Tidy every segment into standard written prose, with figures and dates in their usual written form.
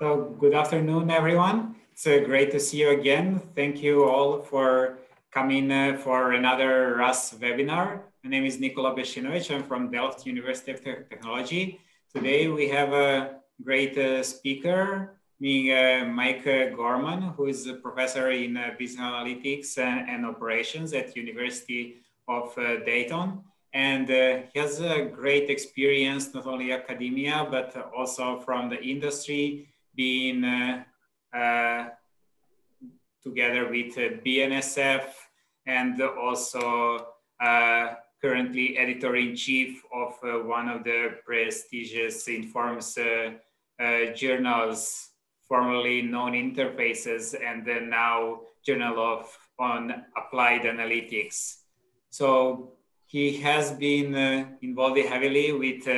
So good afternoon, everyone. It's great to see you again. Thank you all for coming for another RAS webinar. My name is Nikola Beshinovic. I'm from Delft University of Technology. Today we have a great speaker, being Mike Gorman, who is a professor in business analytics and operations at University of Dayton. And he has a great experience, not only academia, but also from the industry, being together with Bnsf and also currently editor-in-chief of one of the prestigious Informs journals, formerly known Interfaces, and then now Journal on Applied Analytics. So he has been involved heavily with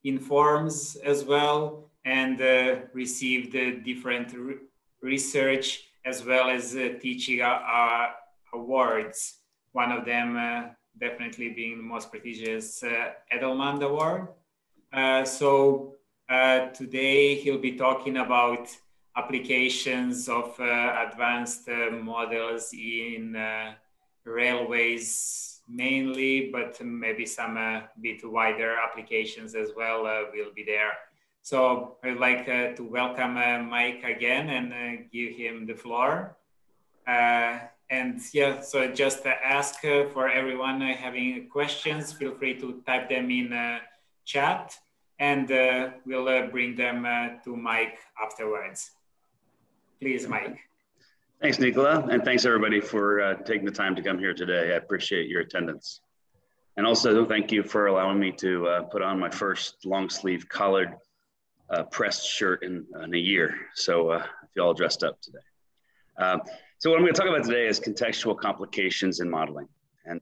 Informs as well, and received different research as well as teaching awards. One of them definitely being the most prestigious Edelman Award. Today he'll be talking about applications of advanced models in railways mainly, but maybe some bit wider applications as well will be there. So I'd like to welcome Mike again and give him the floor. And yeah, so just ask for everyone having questions, feel free to type them in chat, and we'll bring them to Mike afterwards. Please, Mike. Thanks, Nikola, and thanks everybody for taking the time to come here today. I appreciate your attendance. And also thank you for allowing me to put on my first long sleeve collared pressed shirt in a year. So I feel all dressed up today. So what I'm going to talk about today is contextual complications in modeling. And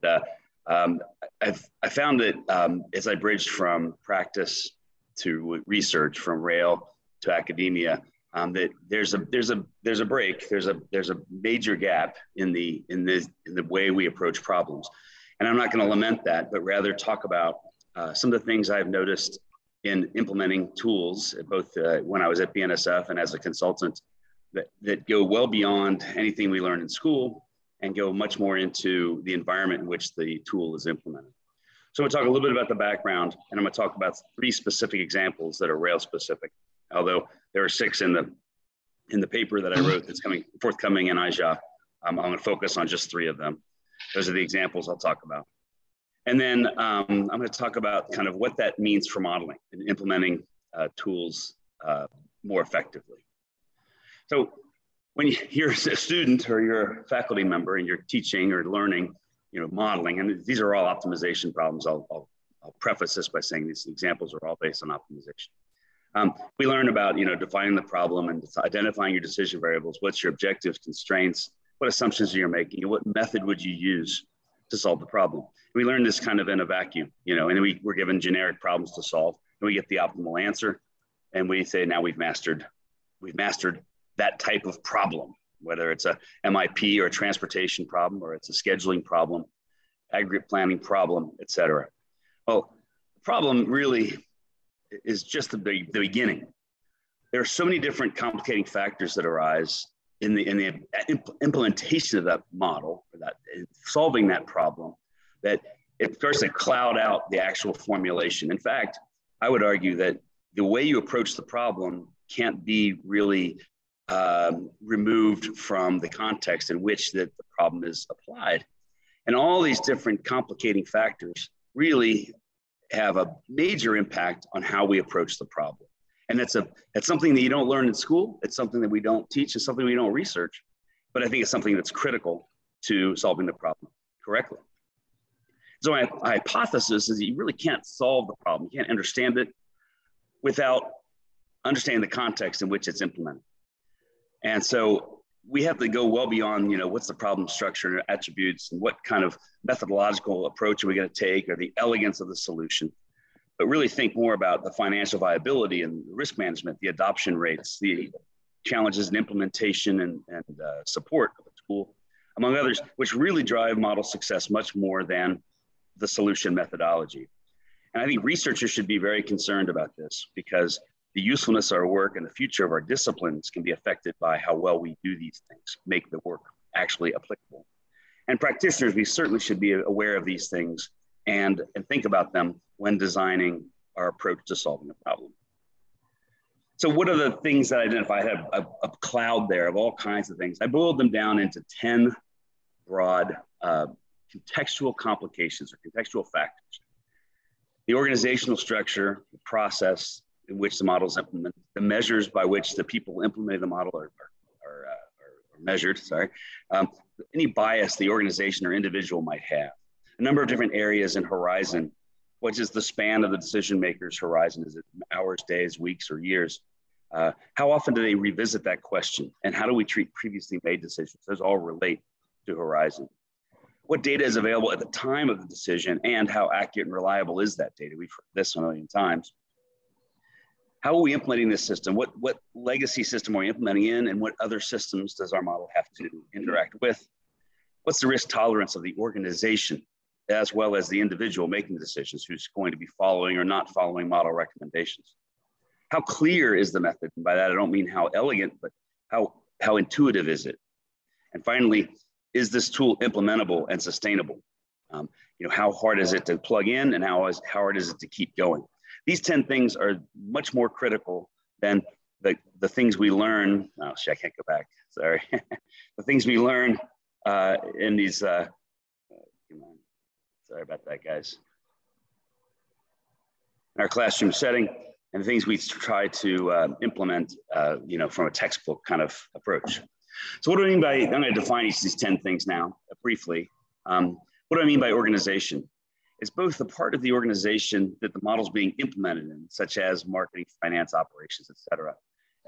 I found that as I bridged from practice to research, from rail to academia, that there's a break, there's a major gap in the way we approach problems. And I'm not going to lament that, but rather talk about some of the things I've noticed in implementing tools, both when I was at Bnsf and as a consultant, that go well beyond anything we learn in school and go much more into the environment in which the tool is implemented. So I'm going to talk a little bit about the background, and I'm going to talk about 3 specific examples that are rail specific, although there are 6 in the paper that I wrote that's forthcoming in IJA. I'm going to focus on just 3 of them. Those are the examples I'll talk about. And then I'm going to talk about kind of what that means for modeling and implementing tools more effectively. So when you're a student or you're a faculty member and you're teaching or learning, modeling, and these are all optimization problems. I'll preface this by saying these examples are all based on optimization. We learn about, defining the problem and identifying your decision variables. What's your objectives, constraints, what assumptions are you making, and what method would you use to solve the problem? We learn this kind of in a vacuum, and we're given generic problems to solve, and we get the optimal answer, and we say, now we've mastered that type of problem, whether it's a MIP or a transportation problem, or it's a scheduling problem, aggregate planning problem, et cetera. Well, the problem really is just the beginning. There are so many different complicating factors that arise in the implementation of that model, or that solving that problem, that it starts to cloud out the actual formulation. In fact, I would argue that the way you approach the problem can't be really removed from the context in which that the problem is applied. And all these different complicating factors really have a major impact on how we approach the problem. And that's something that you don't learn in school. It's something that we don't teach. It's something we don't research. But I think it's something that's critical to solving the problem correctly. So my hypothesis is that you really can't solve the problem. You can't understand it without understanding the context in which it's implemented. And so we have to go well beyond, what's the problem structure and attributes and what kind of methodological approach are we going to take, or the elegance of the solution, but really think more about the financial viability and risk management, the adoption rates, the challenges in implementation and support of the tool, among others, which really drive model success much more than the solution methodology. And I think researchers should be very concerned about this, because The usefulness of our work and the future of our disciplines can be affected by how well we do these things, make the work actually applicable. And practitioners, we certainly should be aware of these things and think about them when designing our approach to solving a problem. So what are the things that I identify? I had a cloud there of all kinds of things. I boiled them down into 10 broad contextual complications or contextual factors. The organizational structure, the process in which the model is implemented, the measures by which the people implementing the model are measured, any bias the organization or individual might have. A number of different areas in horizon. What is the span of the decision maker's horizon? Is it hours, days, weeks, or years? How often do they revisit that question? And how do we treat previously made decisions? Those all relate to horizon. What data is available at the time of the decision, and how accurate and reliable is that data? We've heard this a million times. How are we implementing this system? What legacy system are we implementing in, and what other systems does our model have to interact with? What's the risk tolerance of the organization, as well as the individual making the decisions, who's going to be following or not following model recommendations? How clear is the method? And by that, I don't mean how elegant, but how intuitive is it? And finally, is this tool implementable and sustainable? How hard is it to plug in, and how hard is it to keep going? These 10 things are much more critical than the things we learn. Oh, shit, I can't go back, sorry. The things we learn in these, sorry about that, guys. In our classroom setting, and the things we try to implement, from a textbook kind of approach. So what do I mean by, I'm going to define each of these 10 things now briefly. What do I mean by organization? It's both the part of the organization that the model's being implemented in, such as marketing, finance, operations, et cetera,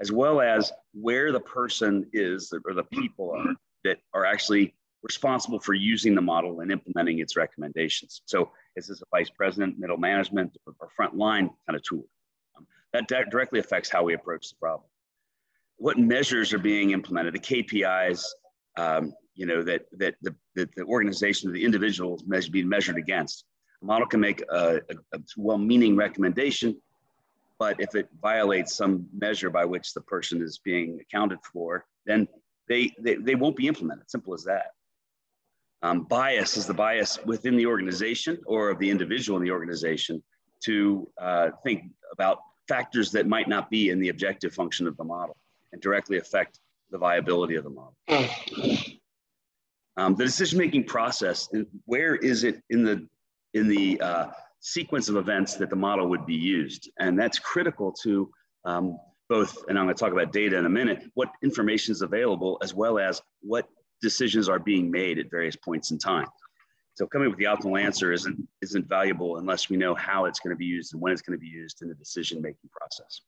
as well as where the person is or the people are that are actually responsible for using the model and implementing its recommendations. So is this a vice president, middle management, or frontline kind of tool? That directly affects how we approach the problem. What measures are being implemented, the KPIs, that the organization, the individual is being measured against. A model can make a well-meaning recommendation, but if it violates some measure by which the person is being accounted for, then they won't be implemented, simple as that. Bias is the bias within the organization or of the individual in the organization to think about factors that might not be in the objective function of the model and directly affect the viability of the model. The decision-making process, where is it in the sequence of events that the model would be used? And that's critical to both, and I'm going to talk about data in a minute, what information is available, as well as what decisions are being made at various points in time. So coming up with the optimal answer isn't valuable unless we know how it's going to be used and when it's going to be used in the decision-making process.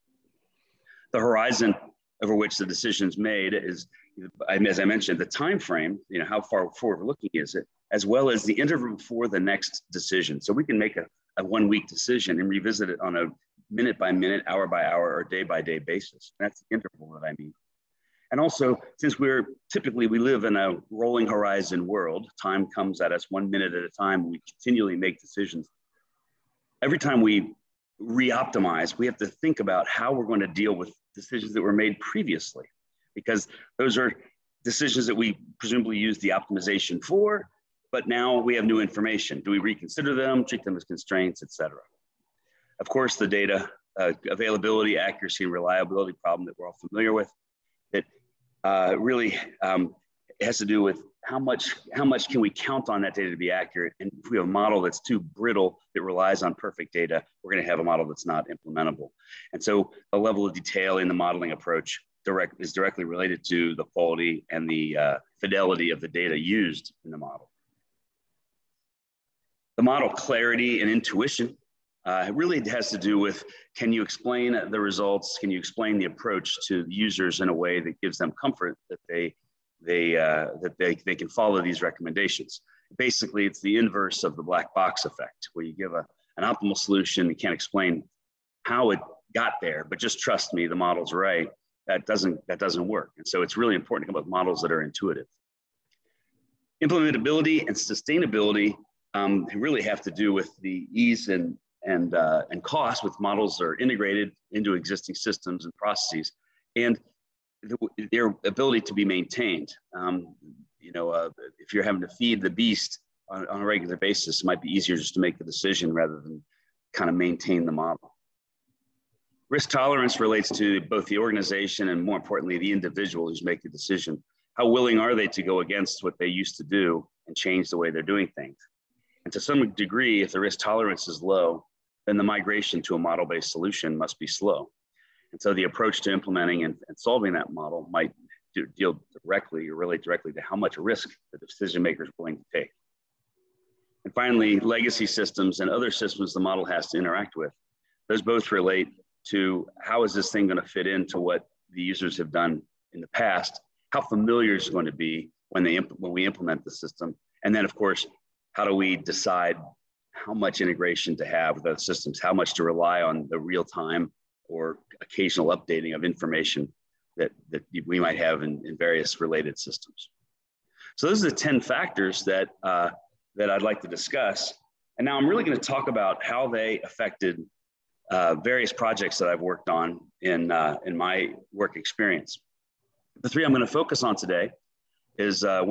The horizon over which the decision is made is, as I mentioned, the time frame, how far forward looking is it, as well as the interval before the next decision. So we can make a 1 week decision and revisit it on a minute by minute, hour by hour, or day by day basis. That's the interval that I mean. And also, since we live in a rolling horizon world, time comes at us 1 minute at a time, we continually make decisions. Every time we re-optimize, we have to think about how we're going to deal with decisions that were made previously, because those are decisions that we presumably use the optimization for, but now we have new information. Do we reconsider them, treat them as constraints, et cetera? Of course, the data availability, accuracy, and reliability problem that we're all familiar with, that really has to do with how much can we count on that data to be accurate? And if we have a model that's too brittle, that relies on perfect data, we're going to have a model that's not implementable. And so the level of detail in the modeling approach is directly related to the quality and the fidelity of the data used in the model. The model clarity and intuition really has to do with, can you explain the results? Can you explain the approach to users in a way that gives them comfort that they can follow these recommendations? Basically, it's the inverse of the black box effect, where you give an optimal solution, you can't explain how it got there, but just trust me, the model's right. That doesn't work. And so it's really important to come up with models that are intuitive. Implementability and sustainability really have to do with the ease and and cost with models that are integrated into existing systems and processes, and their ability to be maintained. If you're having to feed the beast on a regular basis, it might be easier just to make the decision rather than kind of maintain the model. Risk tolerance relates to both the organization and, more importantly, the individual who's making the decision. How willing are they to go against what they used to do and change the way they're doing things? And to some degree, if the risk tolerance is low, then the migration to a model-based solution must be slow. And so the approach to implementing and solving that model might deal directly or relate directly to how much risk the decision maker is willing to take. And finally, legacy systems and other systems the model has to interact with. Those both relate to how is this thing going to fit into what the users have done in the past, how familiar it's going to be when we implement the system, and then of course, how do we decide how much integration to have with those systems, how much to rely on the real-time or occasional updating of information that we might have in various related systems. So those are the 10 factors that I'd like to discuss. And now I'm really going to talk about how they affected various projects that I've worked on in my work experience. The three I'm going to focus on today is a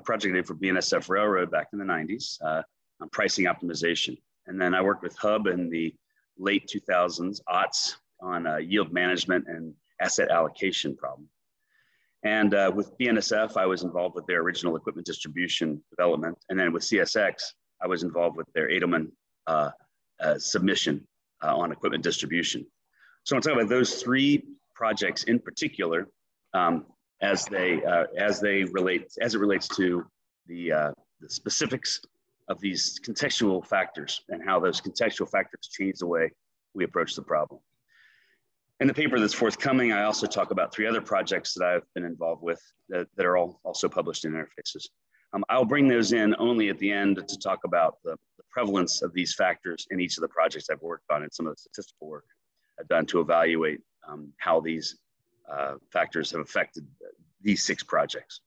project I did for Bnsf Railroad back in the 90s on pricing optimization. And then I worked with Hub in the late 2000s, aughts, on yield management and asset allocation problem. And with Bnsf, I was involved with their original equipment distribution development. And then with CSX, I was involved with their Edelman submission on equipment distribution. So I'll talk about those three projects in particular as it relates to the specifics of these contextual factors and how those contextual factors change the way we approach the problem. In the paper that's forthcoming, I also talk about three other projects that I've been involved with that are all also published in interfaces. I'll bring those in only at the end to talk about the prevalence of these factors in each of the projects I've worked on and some of the statistical work I've done to evaluate how these factors have affected these 6 projects.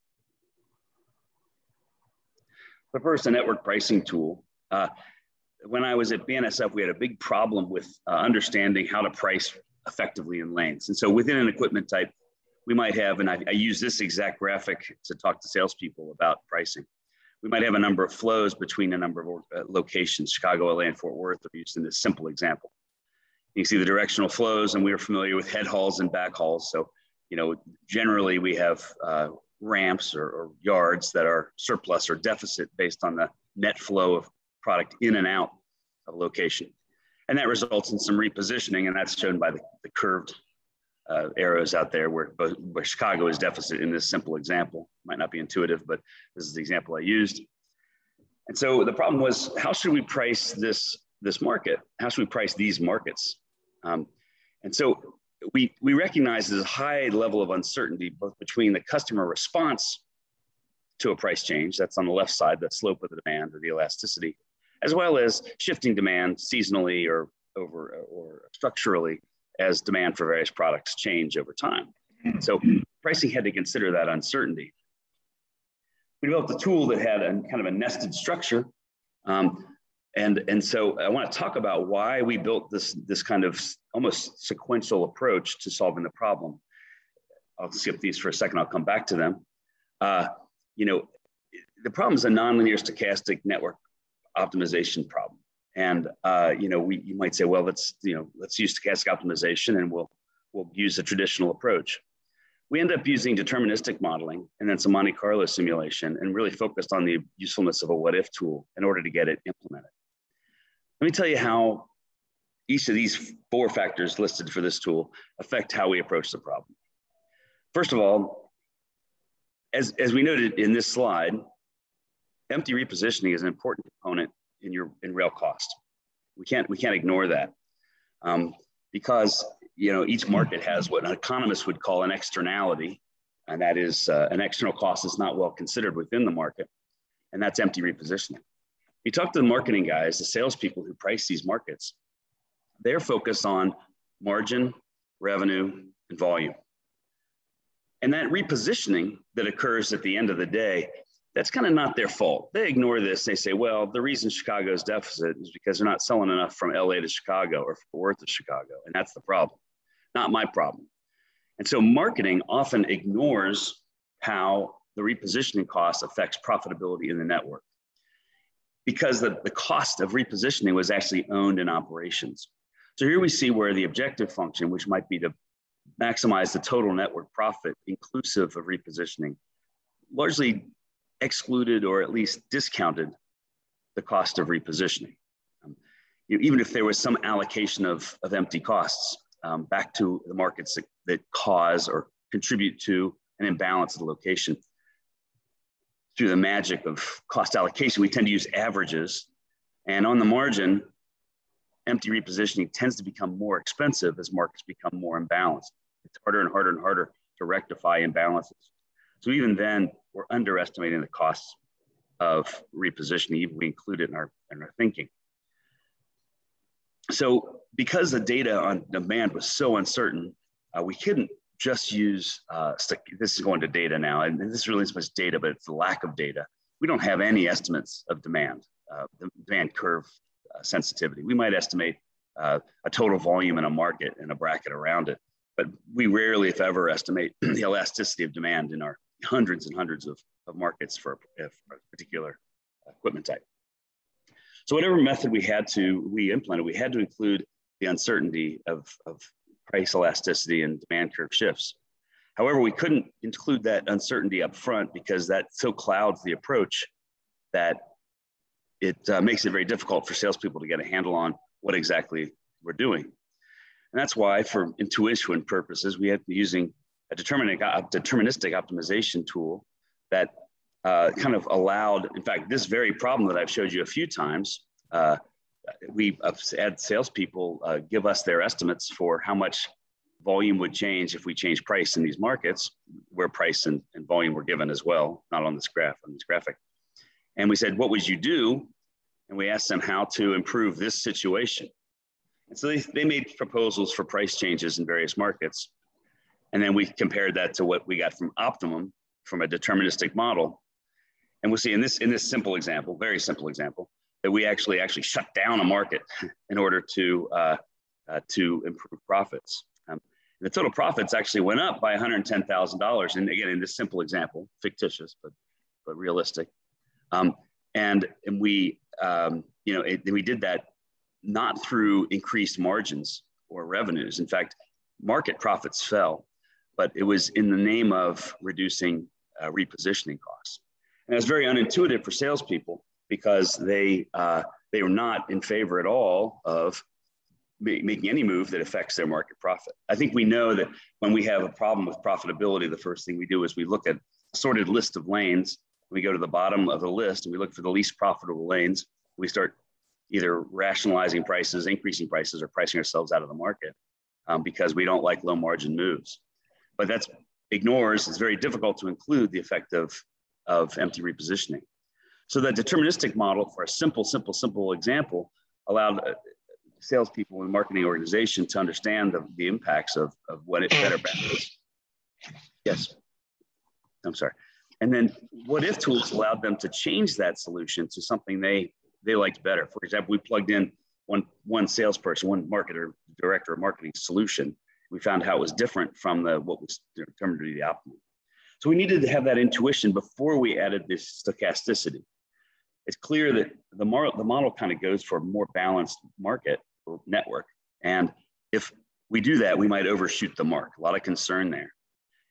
But first, a network pricing tool. When I was at Bnsf, we had a big problem with understanding how to price effectively in lanes. And so within an equipment type, we might have, and I use this exact graphic to talk to salespeople about pricing. We might have a number of flows between a number of locations, Chicago, LA, and Fort Worth are used in this simple example. You can see the directional flows, and we are familiar with head hauls and back hauls. So, generally we have ramps or yards that are surplus or deficit based on the net flow of product in and out of a location. And that results in some repositioning, and that's shown by the curved arrows out there where Chicago is deficit in this simple example. Might not be intuitive, but this is the example I used. And so the problem was, how should we price this market? How should we price these markets? And so we recognize there's a high level of uncertainty both between the customer response to a price change, that's on the left side, the slope of the demand or the elasticity, as well as shifting demand seasonally or structurally as demand for various products change over time. So pricing had to consider that uncertainty. We developed a tool that had a kind of a nested structure. And so I want to talk about why we built this kind of almost sequential approach to solving the problem. I'll skip these for a second, I'll come back to them. The problem is a nonlinear stochastic network optimization problem. And you might say, well, let's use stochastic optimization and we'll use a traditional approach. We end up using deterministic modeling and then some Monte Carlo simulation and really focused on the usefulness of a what if tool in order to get it implemented. Let me tell you how each of these 4 factors listed for this tool affect how we approach the problem. First of all, as we noted in this slide, empty repositioning is an important component in rail cost. We can't ignore that because each market has what an economist would call an externality, and that is an external cost that's not well considered within the market, and that's empty repositioning. You talk to the marketing guys, the salespeople who price these markets, they're focused on margin, revenue, and volume. And that repositioning that occurs at the end of the day That's kind of not their fault. They ignore this. They say, well, the reason Chicago's deficit is because they're not selling enough from LA to Chicago or Fort Worth to Chicago. And that's the problem, not my problem. And so marketing often ignores how the repositioning cost affects profitability in the network, because the cost of repositioning was actually owned in operations. So here we see where the objective function, which might be to maximize the total network profit inclusive of repositioning, largely excluded or at least discounted the cost of repositioning. Even if there was some allocation of empty costs back to the markets that cause or contribute to an imbalance of the location. Through the magic of cost allocation, we tend to use averages. And on the margin, empty repositioning tends to become more expensive as markets become more imbalanced. It's harder and harder and harder to rectify imbalances. So even then, we're underestimating the costs of repositioning, even if we include it in our thinking. So because the data on demand was so uncertain, we couldn't just use, this is going to data now, and this really isn't much data, but it's the lack of data. We don't have any estimates of demand, the demand curve sensitivity. We might estimate a total volume in a market and a bracket around it, but we rarely, if ever, estimate the elasticity of demand in our hundreds and hundreds of markets for a particular equipment type. So whatever method we implemented, we had to include the uncertainty of price elasticity and demand curve shifts. However, we couldn't include that uncertainty up front because that so clouds the approach that it makes it very difficult for salespeople to get a handle on what exactly we're doing. And that's why, for intuition purposes, we had using a deterministic optimization tool that kind of allowed, in fact, this very problem that I've showed you a few times, we had salespeople give us their estimates for how much volume would change if we change price in these markets, where price and volume were given as well, not on this graphic. And we said, what would you do? And we asked them how to improve this situation. And so they made proposals for price changes in various markets. And then we compared that to what we got from Optimum from a deterministic model. And we'll see in this simple example, very simple example, that we actually shut down a market in order to improve profits. The total profits actually went up by $110,000. And again, in this simple example, fictitious, but realistic. And we, we did that not through increased margins or revenues. In fact, market profits fell, but it was in the name of reducing repositioning costs. And it was very unintuitive for salespeople because they were not in favor at all of making any move that affects their market profit. I think we know that when we have a problem with profitability, the first thing we do is we look at a sorted list of lanes. We go to the bottom of the list and we look for the least profitable lanes. We start either rationalizing prices, increasing prices, or pricing ourselves out of the market because we don't like low margin moves. But that's ignores, it's very difficult to include the effect of empty repositioning. So the deterministic model, for a simple example, allowed salespeople in marketing organization to understand the impacts of what it better balance. Yes, I'm sorry. And then what if tools allowed them to change that solution to something they liked better. For example, we plugged in one salesperson, one marketer, director of marketing solution. We found how it was different from what was determined to be the optimal. So we needed to have that intuition before we added this stochasticity. It's clear that the model kind of goes for a more balanced market or network. And if we do that, we might overshoot the mark. A lot of concern there.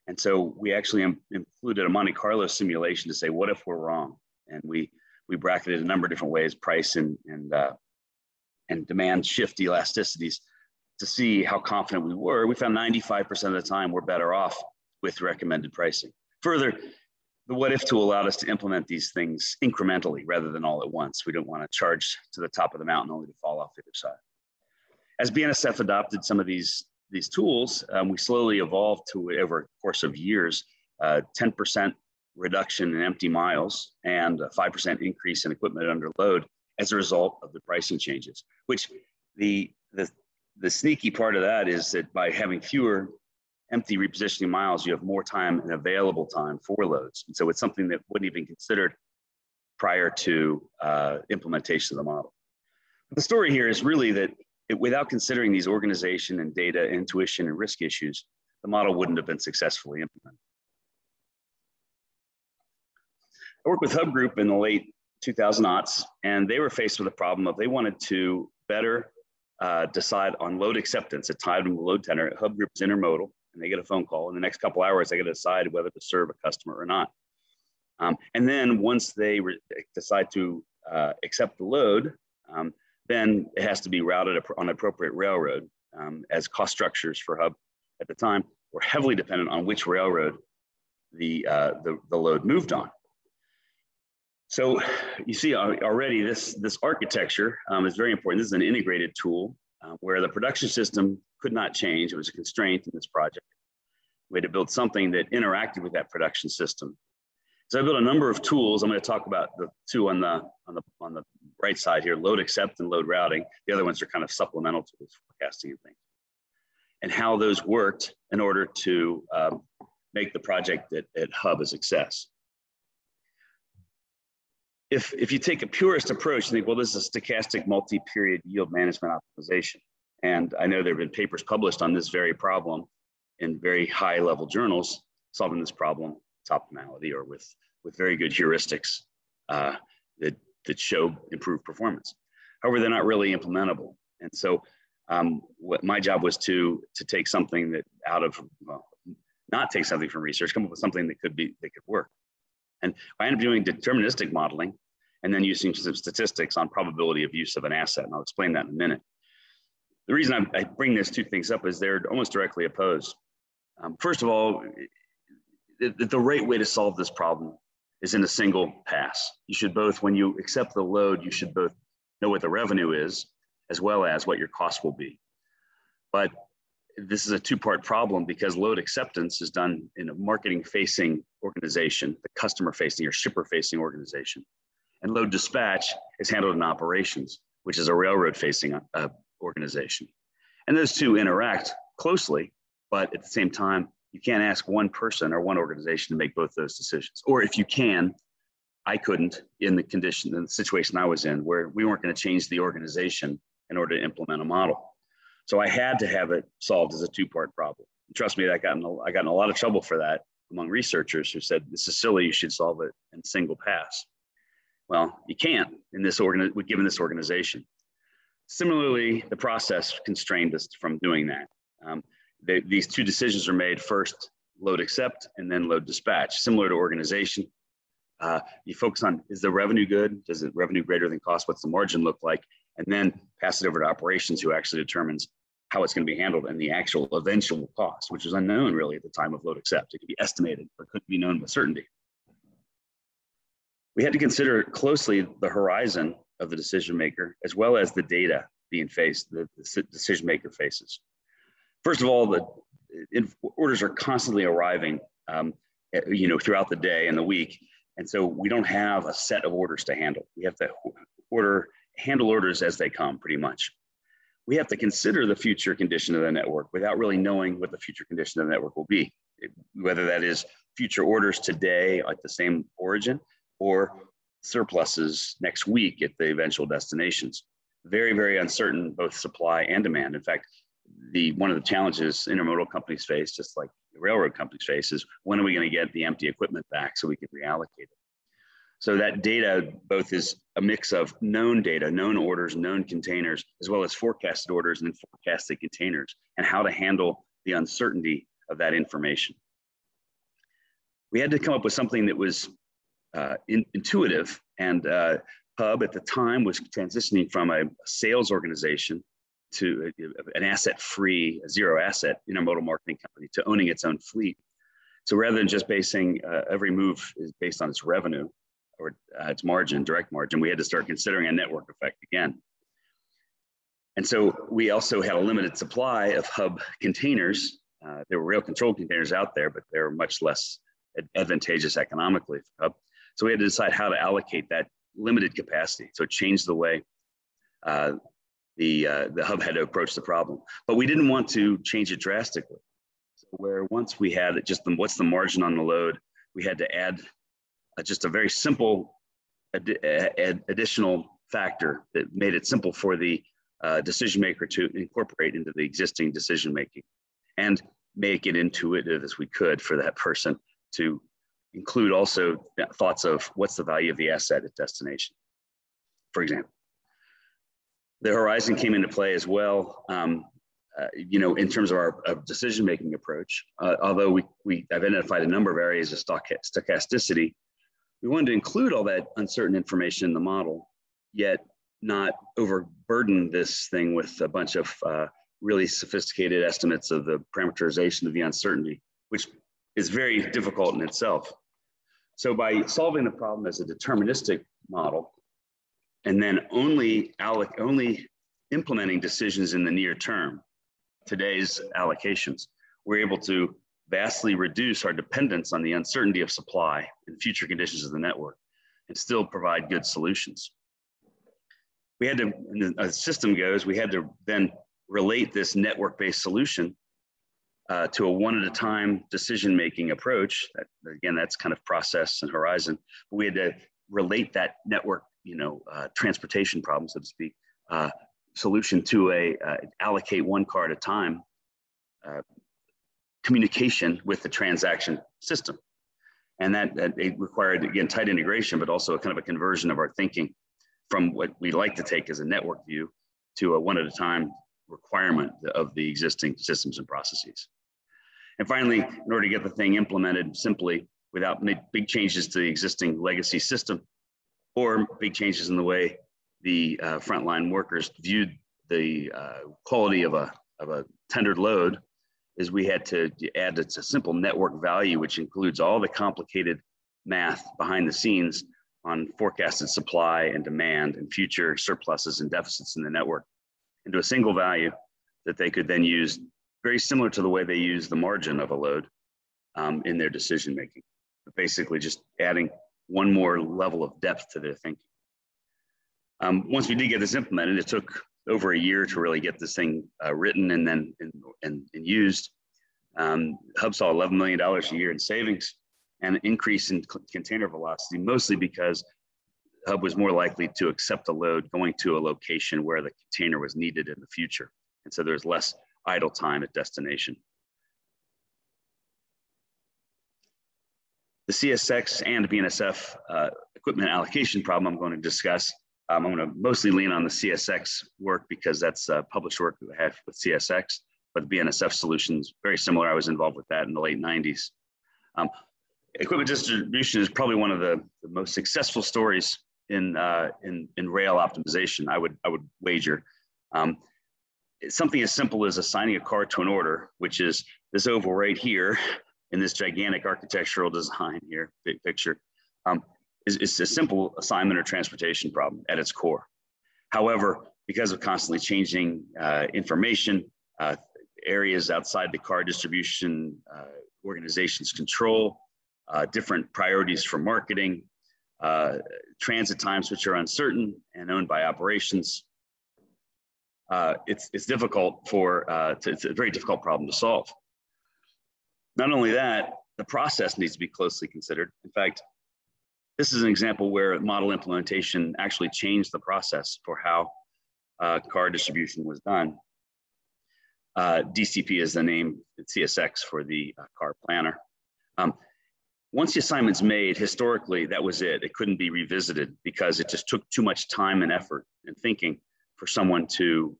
And so we actually included a Monte Carlo simulation to say, what if we're wrong? And we bracketed a number of different ways, price and demand shift elasticities to see how confident we were. We found 95% of the time we're better off with recommended pricing. Further, the what if tool allowed us to implement these things incrementally rather than all at once. We don't want to charge to the top of the mountain only to fall off the other side. As Bnsf adopted some of these tools, we slowly evolved to, over the course of years, 10% reduction in empty miles and a 5% increase in equipment under load as a result of the pricing changes, which the sneaky part of that is that by having fewer empty repositioning miles, you have more time and available time for loads. And so it's something that wouldn't even be considered prior to implementation of the model. But the story here is really that without considering these organization and data, intuition, and risk issues, the model wouldn't have been successfully implemented. I worked with Hub Group in the late 2000s, and they were faced with a problem of they wanted to better decide on load acceptance at time and load tenor. Hub Group is intermodal, and they get a phone call. In the next couple hours, they got to decide whether to serve a customer or not. And then once they decide to accept the load, then it has to be routed on an appropriate railroad, as cost structures for Hub at the time were heavily dependent on which railroad the load moved on. So you see already this architecture is very important. This is an integrated tool where the production system could not change. It was a constraint in this project. We had to build something that interacted with that production system. So I built a number of tools. I'm going to talk about the two on the right side here, load accept and load routing. The other ones are kind of supplemental tools, forecasting and things, and how those worked in order to make the project at Hub a success. If you take a purist approach and think, well, this is a stochastic multi-period yield management optimization. And I know there have been papers published on this very problem in very high level journals solving this problem with optimality or with very good heuristics that show improved performance. However, they're not really implementable. And so what my job was to take something that not take something from research, come up with something that could work. And I ended up doing deterministic modeling and then using some statistics on probability of use of an asset. And I'll explain that in a minute. The reason I bring these two things up is they're almost directly opposed. First of all, the right way to solve this problem is in a single pass. You should both, when you accept the load, you should both know what the revenue is, as well as what your cost will be. But this is a two-part problem because load acceptance is done in a marketing-facing organization, the customer-facing or shipper-facing organization. And load dispatch is handled in operations, which is a railroad-facing organization. And those two interact closely, but at the same time, you can't ask one person or one organization to make both those decisions. Or if you can, I couldn't in the situation I was in, where we weren't going to change the organization in order to implement a model. So I had to have it solved as a two-part problem. And trust me, I got in a lot of trouble for that among researchers who said, this is silly, you should solve it in single pass. Well, you can't given this organization. Similarly, the process constrained us from doing that. These two decisions are made: first, load accept, and then load dispatch. Similar to organization, you focus on, is the revenue good? Does the revenue greater than cost? What's the margin look like? And then pass it over to operations, who actually determines how it's going to be handled and the actual eventual cost, which was unknown really at the time of load accept. It could be estimated, but couldn't be known with certainty. We had to consider closely the horizon of the decision maker, as well as the data being faced, the decision maker faces. First of all, the orders are constantly arriving, throughout the day and the week. And so we don't have a set of orders to handle. We have to handle orders as they come, pretty much. We have to consider the future condition of the network without really knowing what the future condition of the network will be, whether that is future orders today at the same origin or surpluses next week at the eventual destinations. Very, very uncertain, both supply and demand. In fact, one of the challenges intermodal companies face, just like the railroad companies face, is when are we going to get the empty equipment back so we can reallocate it? So that data both is a mix of known data, known orders, known containers, as well as forecasted orders and forecasted containers, and how to handle the uncertainty of that information. We had to come up with something that was intuitive, and Hub at the time was transitioning from a sales organization to an asset-free, zero-asset intermodal marketing company to owning its own fleet. So rather than just basing every move is based on its revenue or its margin, direct margin, we had to start considering a network effect again. And so we also had a limited supply of Hub containers. There were rail control containers out there, but they were much less advantageous economically for Hub. So we had to decide how to allocate that limited capacity. So it changed the way the Hub had to approach the problem. But we didn't want to change it drastically. So where once we had just what's the margin on the load, we had to add just a very simple additional factor that made it simple for the decision maker to incorporate into the existing decision making and make it intuitive as we could for that person to include also thoughts of what's the value of the asset at destination, for example. The horizon came into play as well, in terms of our decision-making approach. Although we identified a number of areas of stochasticity, we wanted to include all that uncertain information in the model, yet not overburden this thing with a bunch of really sophisticated estimates of the parameterization of the uncertainty, which is very difficult in itself. So by solving the problem as a deterministic model, and then only implementing decisions in the near term, today's allocations, we're able to vastly reduce our dependence on the uncertainty of supply and future conditions of the network and still provide good solutions. We had to, as the system goes, we had to then relate this network-based solution to a one-at-a-time decision-making approach. Again, that's kind of process and horizon. We had to relate that network, transportation problem, so to speak, solution to a allocate one car at a time communication with the transaction system. And that it required, again, tight integration, but also a kind of a conversion of our thinking from what we like to take as a network view to a one-at-a-time requirement of the existing systems and processes. And finally, in order to get the thing implemented simply without big changes to the existing legacy system or big changes in the way the frontline workers viewed the quality of a tendered load, is we had to add a simple network value, which includes all the complicated math behind the scenes on forecasted supply and demand and future surpluses and deficits in the network into a single value that they could then use, very similar to the way they use the margin of a load in their decision making, but basically just adding one more level of depth to their thinking. Once we did get this implemented, it took over a year to really get this thing written and then and used. Hub saw $11 million a year in savings and an increase in container velocity, mostly because Hub was more likely to accept a load going to a location where the container was needed in the future. And so there's less idle time at destination. The CSX and Bnsf equipment allocation problem I'm going to discuss. I'm going to mostly lean on the CSX work because that's published work we have with CSX, but the Bnsf solution's very similar. I was involved with that in the late 90s. Equipment distribution is probably one of the most successful stories in rail optimization, I would wager. It's something as simple as assigning a car to an order, which is this oval right here in this gigantic architectural design here, big picture. It's a simple assignment or transportation problem at its core. However, because of constantly changing information, areas outside the car distribution organization's control, different priorities for marketing, transit times which are uncertain and owned by operations, it's difficult it's a very difficult problem to solve. Not only that, the process needs to be closely considered. In fact, this is an example where model implementation actually changed the process for how car distribution was done. DCP is the name at CSX for the car planner. Once the assignment's made, historically, that was it. It couldn't be revisited because it just took too much time and effort and thinking for someone to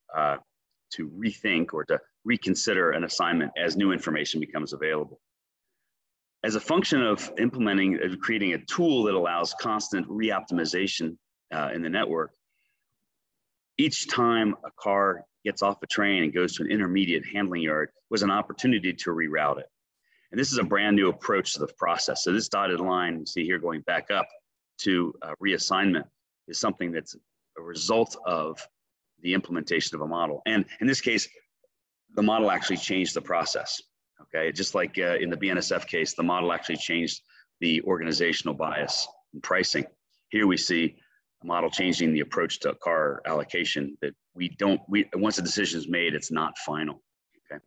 rethink or to reconsider an assignment as new information becomes available. As a function of creating a tool that allows constant re-optimization in the network, each time a car gets off a train and goes to an intermediate handling yard was an opportunity to reroute it. And this is a brand new approach to the process. So this dotted line you see here going back up to reassignment is something that's a result of the implementation of a model. And in this case, the model actually changed the process. Okay, just like in the Bnsf case, the model actually changed the organizational bias in pricing. Here we see a model changing the approach to car allocation that once a decision is made, it's not final. Okay,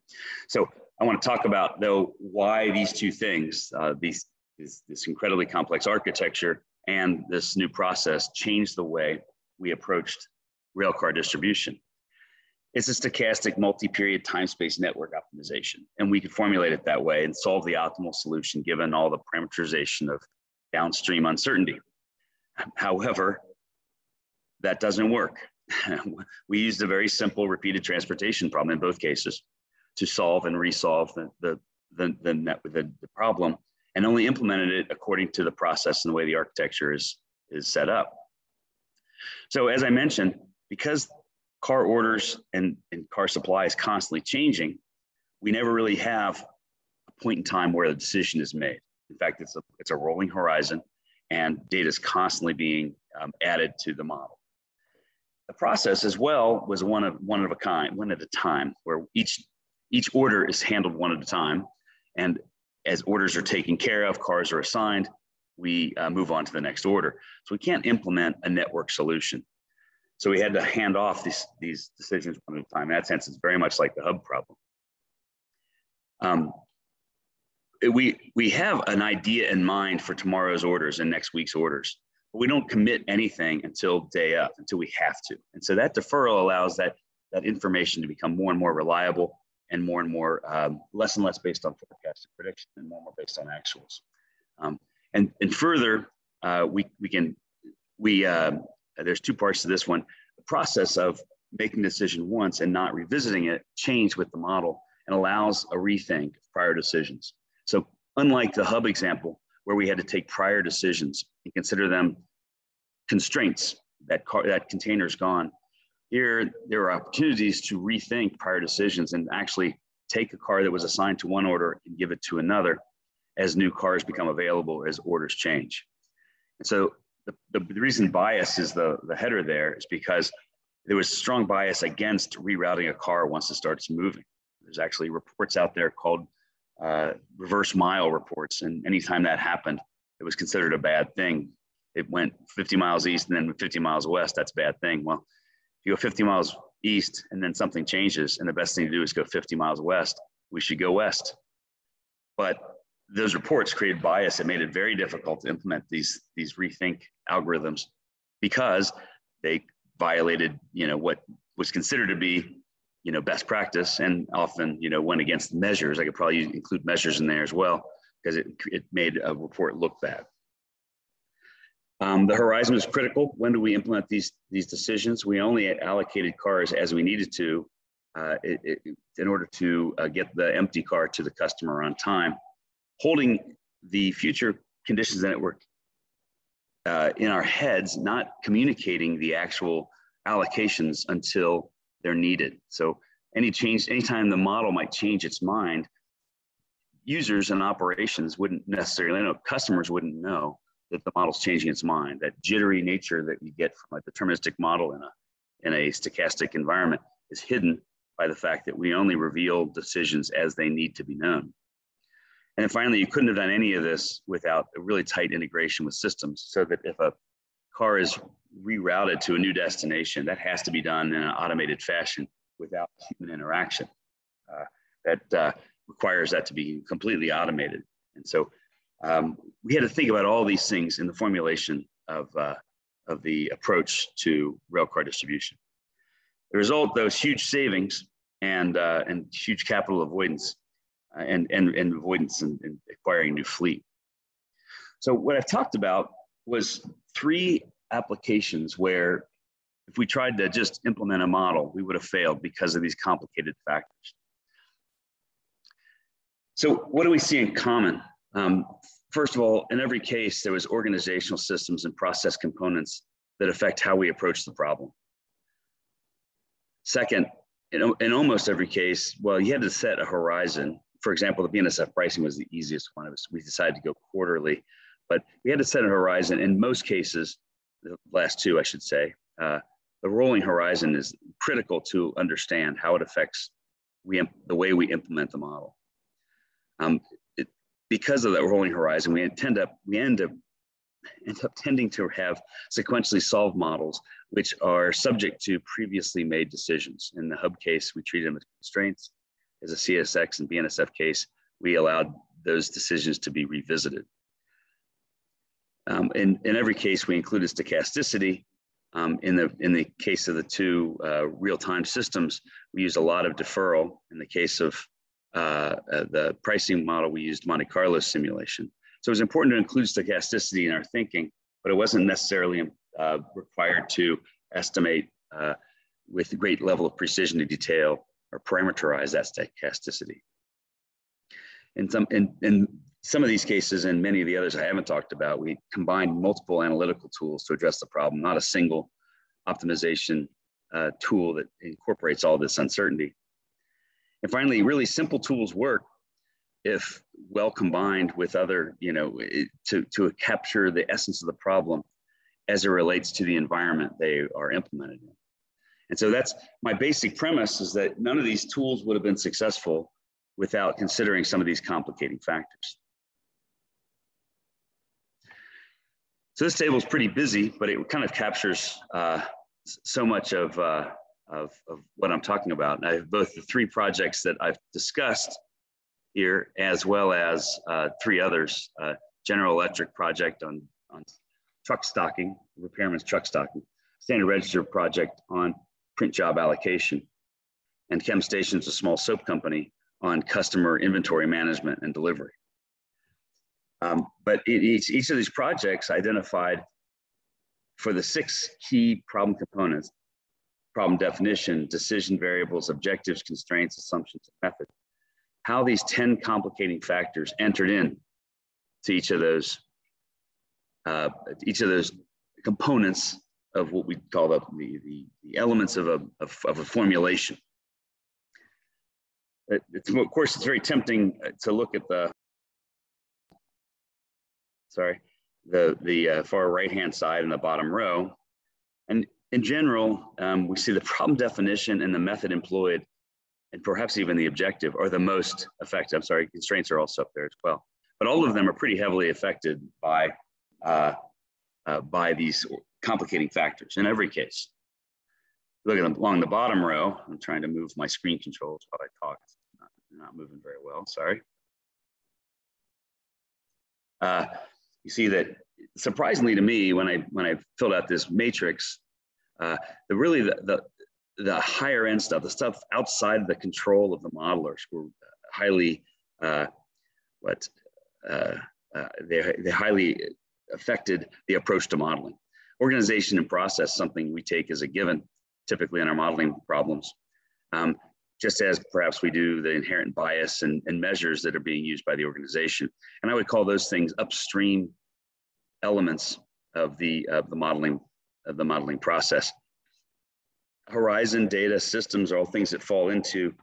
so I want to talk about, though, why these two things, this incredibly complex architecture and this new process changed the way we approached railcar distribution. It's a stochastic multi-period time-space network optimization, and we could formulate it that way and solve the optimal solution given all the parameterization of downstream uncertainty. However, that doesn't work. We used a very simple repeated transportation problem in both cases to solve and resolve the problem, and only implemented it according to the process and the way the architecture is set up. So as I mentioned, because car orders and car supply is constantly changing, we never really have a point in time where the decision is made. In fact, it's a rolling horizon, and data is constantly being added to the model. The process as well was one at a time, where each order is handled one at a time, and as orders are taken care of, cars are assigned, we move on to the next order. So we can't implement a network solution. So we had to hand off these decisions one at a time. In that sense, it's very much like the hub problem. We have an idea in mind for tomorrow's orders and next week's orders, but we don't commit anything until day of, until we have to. And so that deferral allows that information to become more and more reliable and more less and less based on forecasted prediction and more based on actuals. And further, there's two parts to this one. The process of making a decision once and not revisiting it changed with the model and allows a rethink of prior decisions. So unlike the hub example, where we had to take prior decisions and consider them constraints, that container's gone, here there are opportunities to rethink prior decisions and actually take a car that was assigned to one order and give it to another as new cars become available, as orders change. And so the reason bias is the header there is because there was strong bias against rerouting a car once it starts moving. There's actually reports out there called reverse mile reports, and anytime that happened, it was considered a bad thing. It went 50 miles east and then 50 miles west, that's a bad thing. Well, if you go 50 miles east and then something changes and the best thing to do is go 50 miles west, we should go west. But those reports created bias. It made it very difficult to implement these rethink algorithms because they violated, what was considered to be, best practice, and often, went against measures. I could probably include measures in there as well because it made a report look bad. The horizon is critical. When do we implement these decisions? We only allocated cars as we needed to in order to get the empty car to the customer on time, holding the future conditions in the network in our heads, not communicating the actual allocations until they're needed. So anytime the model might change its mind, users and operations wouldn't necessarily know, customers wouldn't know that the model's changing its mind. That jittery nature that you get from a deterministic model in a stochastic environment is hidden by the fact that we only reveal decisions as they need to be known. And then finally, you couldn't have done any of this without a really tight integration with systems, so that if a car is rerouted to a new destination, that has to be done in an automated fashion without human interaction. That requires that to be completely automated. And so we had to think about all these things in the formulation of the approach to railcar distribution. The result, though, is huge savings and huge capital avoidance and avoidance in acquiring a new fleet. So what I've talked about was 3 applications where if we tried to just implement a model, we would have failed because of these complicated factors. So what do we see in common? First of all, in every case, there was organizational systems and process components that affect how we approach the problem. Second, in almost every case, well, you had to set a horizon. For example, the Bnsf pricing was the easiest one of us. We decided to go quarterly, but we had to set a horizon. In most cases, the last 2, I should say, the rolling horizon is critical to understand how it affects the way we implement the model. Because of that rolling horizon, we end up tending to have sequentially solved models, which are subject to previously made decisions. In the hub case, we treat them as constraints. as a CSX and Bnsf case, we allowed those decisions to be revisited. In every case, we included stochasticity. In the case of the two real-time systems, we used a lot of deferral. In the case of the pricing model, we used Monte Carlo simulation. So it was important to include stochasticity in our thinking, but it wasn't necessarily required to estimate with a great level of precision and detail or parameterize that stochasticity. In some of these cases and many of the others I haven't talked about, we combined multiple analytical tools to address the problem, not a single optimization tool that incorporates all this uncertainty. And finally, really simple tools work if well combined with other, to capture the essence of the problem as it relates to the environment they are implemented in. And so that's my basic premise, is that none of these tools would have been successful without considering some of these complicating factors. So this table is pretty busy, but it kind of captures so much of what I'm talking about. I have both the 3 projects that I've discussed here, as well as 3 others: General Electric project on truck stocking, repairman's truck stocking, Standard Register project on print job allocation, and ChemStation's a small soap company on customer inventory management and delivery. But each of these projects identified, for the 6 key problem components: problem definition, decision variables, objectives, constraints, assumptions, and method, how these 10 complicating factors entered in to each of those components of what we call the elements of a formulation. Of course, it's very tempting to look at the far right-hand side in the bottom row. And in general, we see the problem definition and the method employed, and perhaps even the objective, are the most effective. I'm sorry, constraints are also up there as well. But all of them are pretty heavily affected by these complicating factors in every case. Look at them along the bottom row. I'm trying to move my screen controls while I talk. It's not moving very well, sorry. You see that, surprisingly to me, when I filled out this matrix, the higher end stuff, the stuff outside the control of the modelers, were highly they highly affected the approach to modeling. Organization and process, something we take as a given, typically in our modeling problems, just as perhaps we do the inherent bias and measures that are being used by the organization. And I would call those things upstream elements of the modeling process. Horizon, data, systems are all things that fall into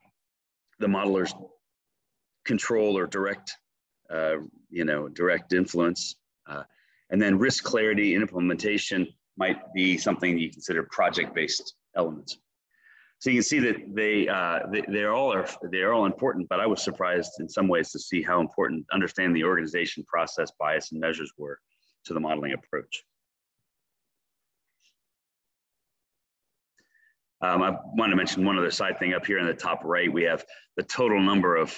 the modeler's control or direct influence. And then risk, clarity, and implementation might be something you consider project-based elements. So you can see that they're all important, but I was surprised in some ways to see how important understanding the organization, process, bias, and measures were to the modeling approach. I want to mention one other side thing up here in the top right. We have the total number of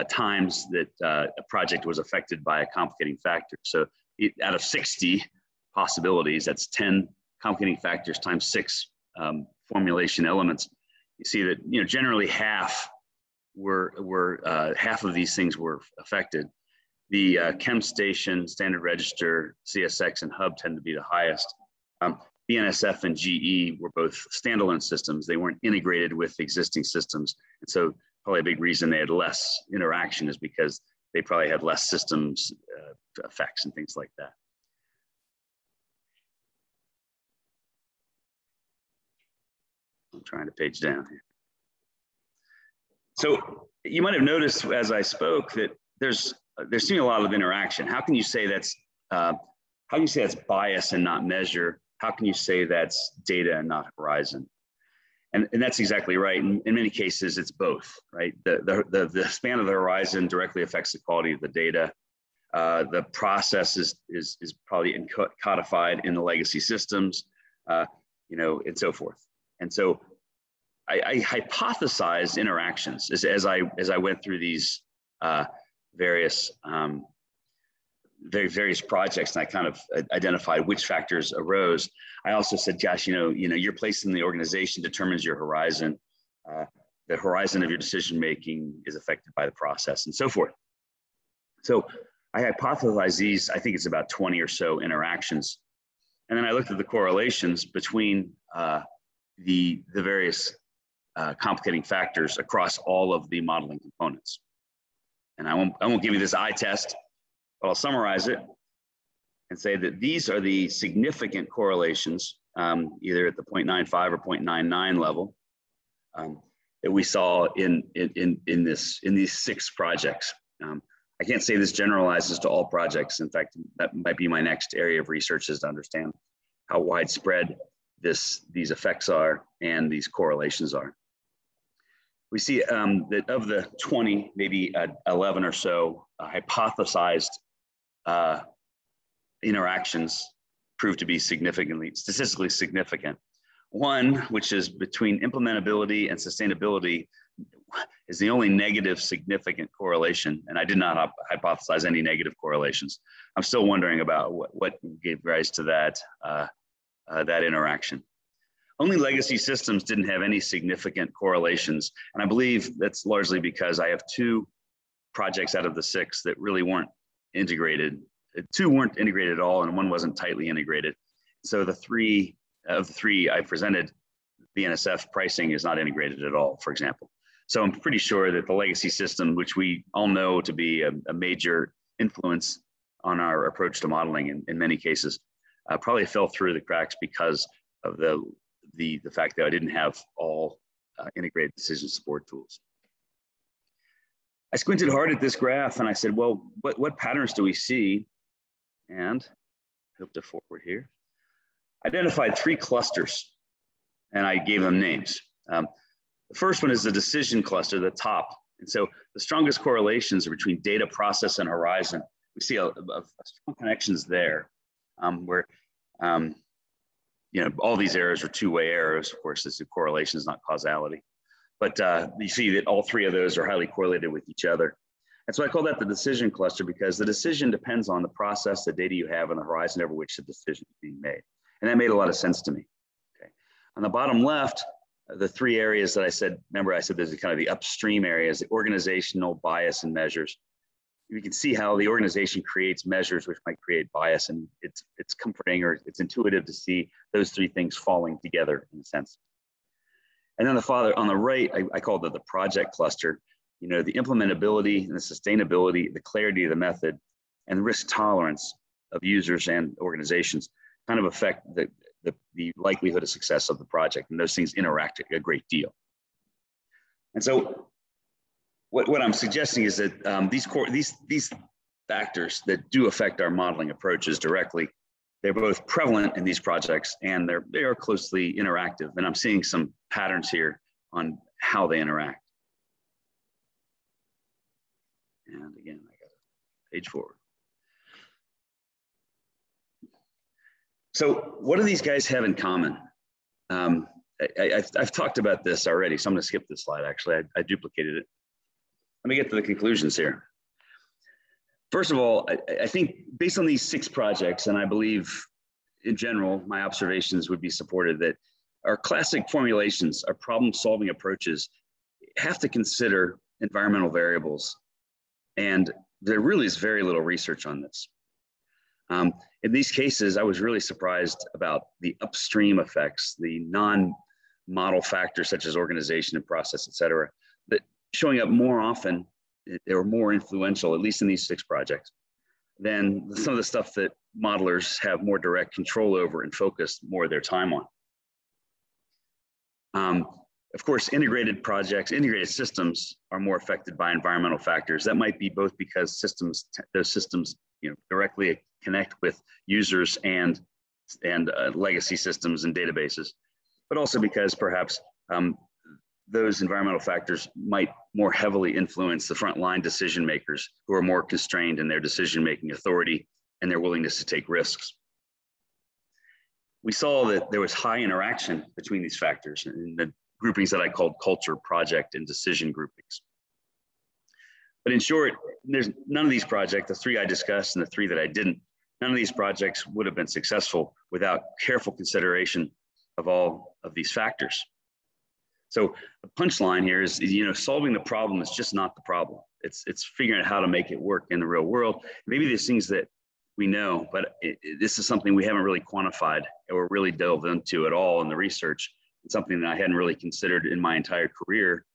times that a project was affected by a complicating factor. So out of 60 possibilities, that's 10 complicating factors times 6 formulation elements. You see that generally half of these things were affected. The ChemStation, Standard Register, CSX, and Hub tend to be the highest. Bnsf and GE were both standalone systems. They weren't integrated with existing systems. And so probably a big reason they had less interaction is because they probably had less systems effects and things like that. I'm trying to page down here. So you might have noticed as I spoke that there's seeing a lot of interaction. How can you say that's bias and not measure? How can you say that's data and not horizon? And that's exactly right. In many cases, it's both, right? The span of the horizon directly affects the quality of the data. The process is probably codified in the legacy systems, and so forth. And so I hypothesized interactions as I went through these various projects, and I kind of identified which factors arose. I also said, gosh, your place in the organization determines your horizon. The horizon of your decision making is affected by the process, and so forth. So I hypothesized these. I think it's about 20 or so interactions, and then I looked at the correlations between the various complicating factors across all of the modeling components. And I won't give you this eye test, but I'll summarize it and say that these are the significant correlations, either at the 0.95 or 0.99 level, that we saw in these 6 projects. I can't say this generalizes to all projects. In fact, that might be my next area of research, is to understand how widespread these effects are and these correlations are. We see that of the 20, maybe 11 or so hypothesized interactions proved to be statistically significant. One, which is between implementability and sustainability, is the only negative significant correlation, and I did not hypothesize any negative correlations. I'm still wondering about what gave rise to that interaction. Only legacy systems didn't have any significant correlations, and I believe that's largely because I have 2 projects out of the 6 that really weren't integrated. 2 weren't integrated at all, and 1 wasn't tightly integrated. So the 3 of the 3 I presented, Bnsf pricing is not integrated at all, for example. So I'm pretty sure that the legacy system, which we all know to be a major influence on our approach to modeling in many cases, probably fell through the cracks because of the fact that I didn't have all integrated decision support tools. I squinted hard at this graph and I said, well, what patterns do we see? And I hope to forward here. Identified 3 clusters and I gave them names. The first one is the decision cluster, the top. And so the strongest correlations are between data, process, and horizon. We see a strong connections there where all these arrows are 2-way arrows. Of course, this is correlations, not causality. But you see that all 3 of those are highly correlated with each other. And so I call that the decision cluster because the decision depends on the process, the data you have, and the horizon over which the decision is being made. And that made a lot of sense to me. Okay. On the bottom left, the 3 areas that I said, remember I said there's kind of the upstream areas, the organizational bias and measures. You can see how the organization creates measures which might create bias, and it's comforting or it's intuitive to see those 3 things falling together in a sense. And then on the right, I called it the project cluster. The implementability and the sustainability, the clarity of the method, and risk tolerance of users and organizations kind of affect the likelihood of success of the project, and those things interact a great deal. And so what I'm suggesting is that these factors that do affect our modeling approaches directly, they're both prevalent in these projects and they are closely interactive. And I'm seeing some patterns here on how they interact. And again, I got a page forward. So what do these guys have in common? I've talked about this already, so I'm gonna skip this slide. Actually, I duplicated it. Let me get to the conclusions here. First of all, I think based on these 6 projects, and I believe in general, my observations would be supported that our classic formulations, our problem-solving approaches have to consider environmental variables. And there really is very little research on this. In these cases, I was really surprised about the upstream effects, the non-model factors such as organization and process, et cetera, that showing up more often, they were more influential, at least in these 6 projects, than some of the stuff that modelers have more direct control over and focus more of their time on. Of course, integrated systems are more affected by environmental factors. That might be both because those systems directly connect with users and legacy systems and databases, but also because perhaps those environmental factors might more heavily influence the frontline decision makers who are more constrained in their decision-making authority and their willingness to take risks. We saw that there was high interaction between these factors, and groupings that I called culture, project, and decision groupings. But in short, there's none of these projects, the three I discussed and the three that I didn't, none of these projects would have been successful without careful consideration of all of these factors. So the punchline here is, solving the problem is just not the problem. It's figuring out how to make it work in the real world. Maybe there's things that we know, but this is something we haven't really quantified or really delved into at all in the research. It's something that I hadn't really considered in my entire career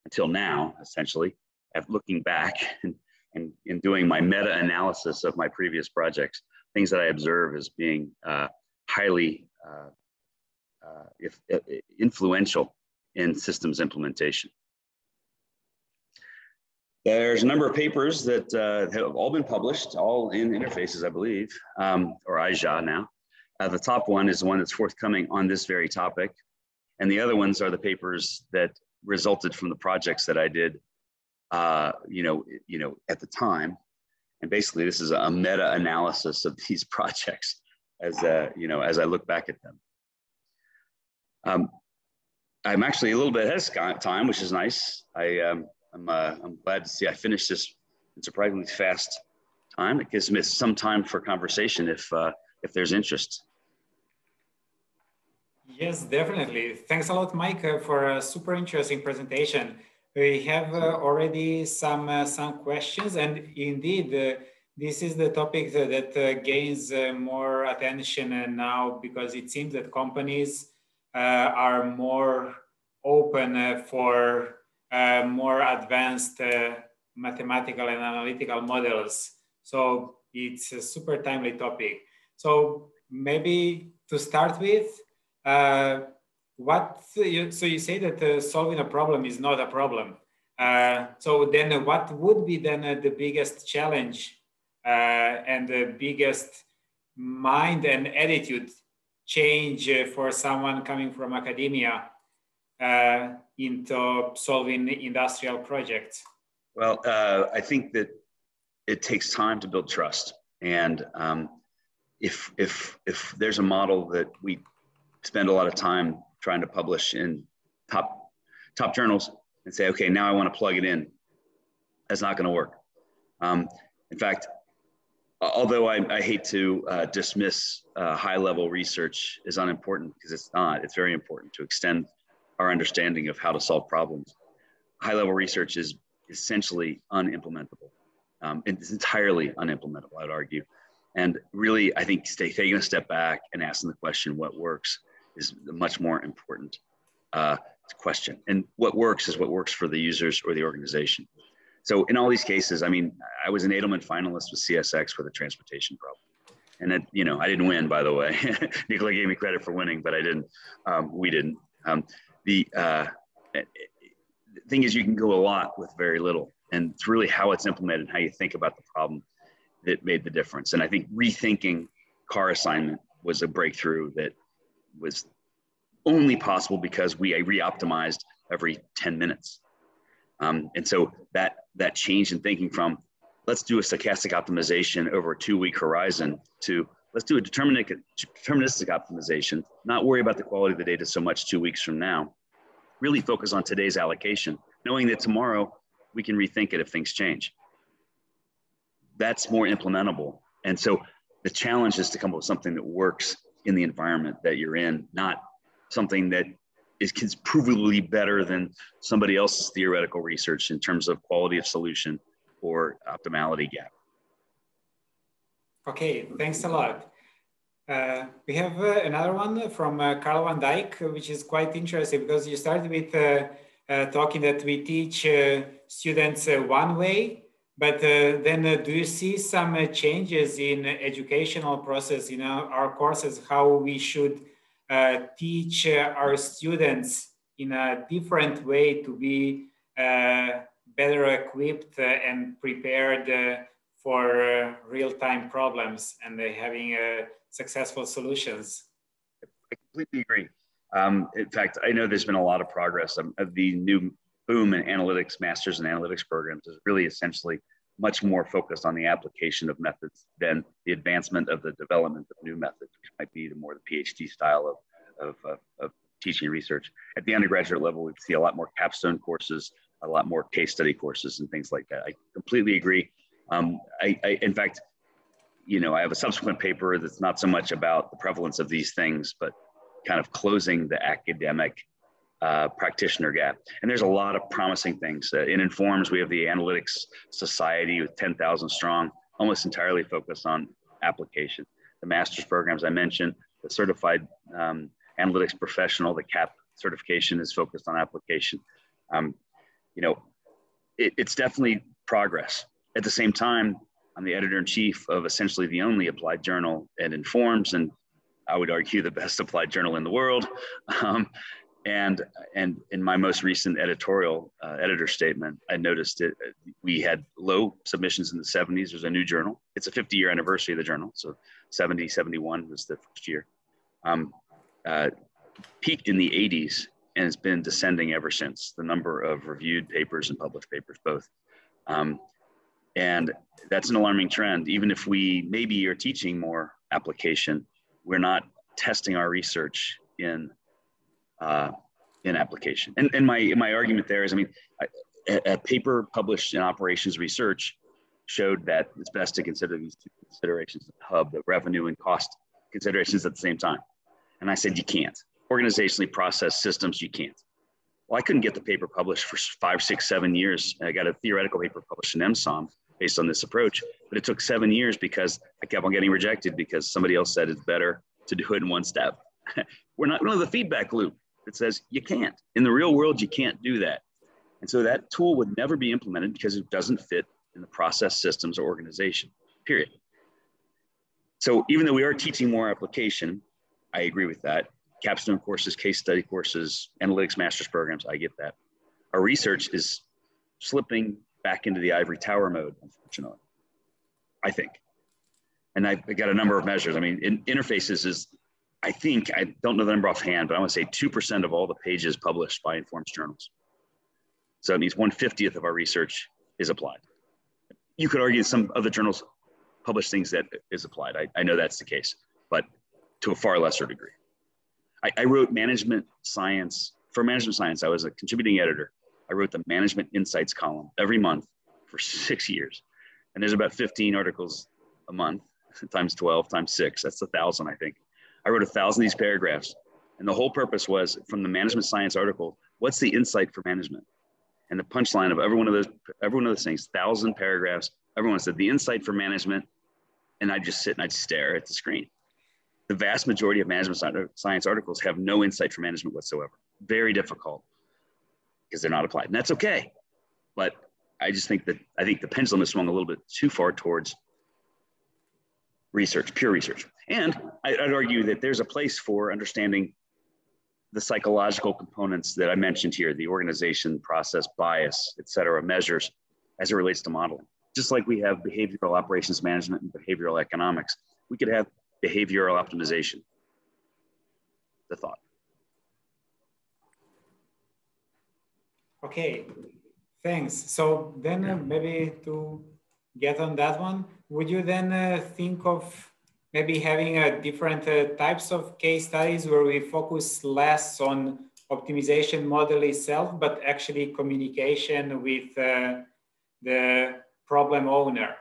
until now, essentially, looking back and doing my meta-analysis of my previous projects, things that I observe as being highly influential in systems implementation. There's a number of papers that have all been published, all in interfaces, I believe, or IJA now. The top one is the one that's forthcoming on this very topic. And the other ones are the papers that resulted from the projects that I did, at the time. And basically, this is a meta-analysis of these projects as I look back at them. I'm actually a little bit ahead of time, which is nice. I'm glad to see I finished this in surprisingly fast time. It gives me some time for conversation if there's interest. Yes, definitely. Thanks a lot, Mike, for a super interesting presentation. We have already some questions, and indeed, this is the topic that gains more attention now, because it seems that companies are more open for more advanced mathematical and analytical models. So it's a super timely topic. So maybe to start with, so you say that solving a problem is not a problem. So then what would be then the biggest challenge and the biggest mind and attitude change for someone coming from academia into solving industrial projects? Well, I think that it takes time to build trust. And if there's a model that we spend a lot of time trying to publish in top journals and say, okay, now I want to plug it in, that's not going to work. In fact, although I hate to dismiss high-level research as unimportant, because it's not, it's very important to extend our understanding of how to solve problems. High-level research is essentially unimplementable. It's entirely unimplementable, I'd argue. And really, I think taking a step back and asking the question, what works, is a much more important question. And what works is what works for the users or the organization. So in all these cases, I mean, I was an Edelman finalist with CSX for the transportation problem. And it, I didn't win, by the way. Nicola gave me credit for winning, but I didn't, we didn't. The thing is, you can go a lot with very little. And it's really how it's implemented, how you think about the problem that made the difference. And I think rethinking car assignment was a breakthrough that was only possible because we re-optimized every 10 minutes. And so that change in thinking from, let's do a stochastic optimization over a 2-week horizon to let's do a deterministic optimization, not worry about the quality of the data so much 2 weeks from now, really focus on today's allocation, knowing that tomorrow we can rethink it if things change. That's more implementable. And so the challenge is to come up with something that works in the environment that you're in, not something that is provably better than somebody else's theoretical research in terms of quality of solution or optimality gap. Okay, thanks a lot. We have another one from Carlo van Dijk, which is quite interesting because you started with talking that we teach students one way, but then do you see some changes in educational process in our courses, how we should teach our students in a different way to be better equipped and prepared for real-time problems and having successful solutions? I completely agree. In fact, I know there's been a lot of progress. The new boom in analytics, masters in analytics programs is really essentially much more focused on the application of methods than the advancement of the development of new methods, which might be more the PhD style of teaching research. At the undergraduate level, we see a lot more capstone courses, a lot more case study courses and things like that. I completely agree. In fact, you know, I have a subsequent paper that's not so much about the prevalence of these things, but kind of closing the academic practitioner gap. And there's a lot of promising things. In Informs, we have the Analytics Society with 10,000 strong, almost entirely focused on application. The master's programs I mentioned, the Certified Analytics Professional, the CAP certification is focused on application. You know, it's definitely progress. At the same time, I'm the editor-in-chief of essentially the only applied journal at Informs, and I would argue the best applied journal in the world. And in my most recent editorial editor statement, I noticed that we had low submissions in the 70s. There's a new journal. It's a 50-year anniversary of the journal. So 70, 71 was the first year. Peaked in the 80s and has been descending ever since, the number of reviewed papers and published papers both. And that's an alarming trend. Even if we maybe are teaching more application, we're not testing our research in application. And my argument there is, I mean, a paper published in operations research showed that it's best to consider these two considerations, the hub, the revenue and cost considerations at the same time. And I said, you can't. Organizationally process systems, you can't. Well, I couldn't get the paper published for 5, 6, 7 years. I got a theoretical paper published in MSOM based on this approach, but it took 7 years because I kept on getting rejected because somebody else said it's better to do it in one step. We don't have the feedback loop that says you can't. In the real world, you can't do that. And so that tool would never be implemented because it doesn't fit in the process, systems, or organization, period. So even though we are teaching more application, I agree with that. Capstone courses, case study courses, analytics master's programs, I get that. Our research is slipping back into the ivory tower mode, unfortunately, I think. And I've got a number of measures. I mean, in interfaces is, I think, I don't know the number offhand, but I want to say 2% of all the pages published by Informs journals. So it means 1/50th of our research is applied. You could argue some other journals publish things that is applied. I know that's the case, but to a far lesser degree. I wrote management science. For management science, I was a contributing editor. I wrote the management insights column every month for 6 years. And there's about 15 articles a month, times 12, times 6. That's 1,000, I think. I wrote 1,000 of these paragraphs. And the whole purpose was, from the management science article, what's the insight for management? And the punchline of every one of those things, 1,000 paragraphs, everyone said the insight for management. And I'd just sit and I'd stare at the screen. The vast majority of management science articles have no insight for management whatsoever. Very difficult because they're not applied. And that's okay. But I just think that, I think the pendulum has swung a little bit too far towards research, pure research. And I'd argue that there's a place for understanding the psychological components that I mentioned here, the organization, process, bias, et cetera, measures as it relates to modeling. Just like we have behavioral operations management and behavioral economics, we could have behavioral optimization, the thought. Okay, thanks. So then maybe to get on that one, would you then think of maybe having different types of case studies where we focus less on optimization model itself, but actually communication with the problem owner?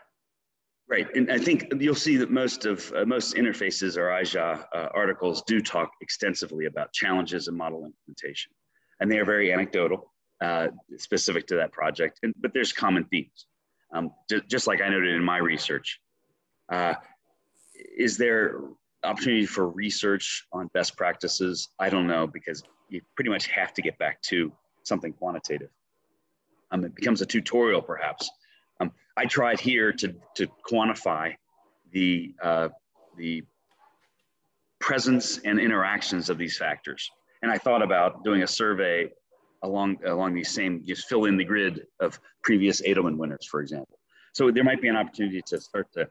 Right, and I think you'll see that most interfaces or IJA articles do talk extensively about challenges in model implementation. And they are very anecdotal, specific to that project, but there's common themes. Just like I noted in my research. Is there opportunity for research on best practices? I don't know, because you pretty much have to get back to something quantitative. It becomes a tutorial, perhaps. I tried here to quantify the presence and interactions of these factors. And I thought about doing a survey along these same, just fill in the grid of previous Edelman winners, for example. So there might be an opportunity to start to